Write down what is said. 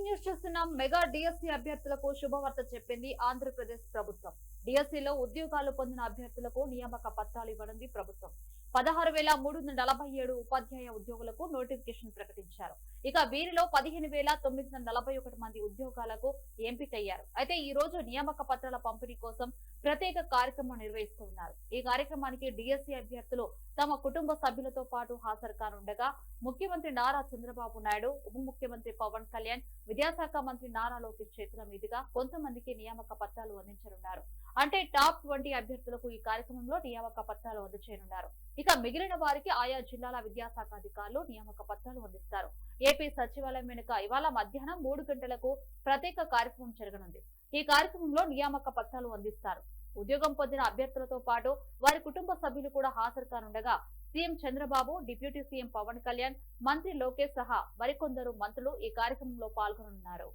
News చూస్తున్నాం. Mega DSC అభ్యర్థులకు శుభవార్త చెప్పింది ఆంధ్రప్రదేశ్ ప్రభుత్వం. డిఎస్సిలో ఉద్యోగాలు పొందిన అభ్యర్థులకు నియామక పత్రాలు ఇవ్వనుంది ప్రభుత్వం. 16,347 ఉపాధ్యాయ ఉద్యోగులకు నోటిఫికేషన్ ప్రకటించారు. ఇక వీరిలో 15,941 మంది ఉద్యోగాలకు ఎంపికయ్యారు. అయితే ఈ రోజు నియామక పత్రాల పంపిణీ కోసం ప్రత్యేక కార్యక్రమం నిర్వహిస్తున్నారు. ఈ కార్యక్రమానికి డిఎస్సి అభ్యర్థులు తమ కుటుంబ సభ్యులతో పాటు హాజరు కానుండగా ముఖ్యమంత్రి నారా చంద్రబాబు నాయుడు, ఉప ముఖ్యమంత్రి పవన్ కళ్యాణ్, విద్యాశాఖ మంత్రి నారా లోకేష్ చేతుల మీదుగా కొంతమందికి నియామక పత్రాలు అందించనున్నారు. అంటే టాప్ 20 అభ్యర్థులకు ఈ కార్యక్రమంలో నియామక పత్రాలు అందజేయనున్నారు. ఇక మిగిలిన వారికి ఆయా జిల్లాల విద్యాశాఖ అధికారులు నియామక పత్రాలు అందిస్తారు. ఏపీ సచివాలయం వెనుక ఇవాళ మధ్యాహ్నం 3 గంటలకు ప్రత్యేక కార్యక్రమం జరగనుంది. ఈ కార్యక్రమంలో నియామక పత్రాలు అందిస్తారు. ఉద్యోగం పొందిన అభ్యర్థులతో పాటు వారి కుటుంబ సభ్యులు కూడా హాజరు కానుండగా CM Chandrababu, deputy CM Pawan Kalyan, మంత్రి లోకేష్ సహా మరికొందరు మంత్రులు ఈ కార్యక్రమంలో పాల్గొనున్నారు.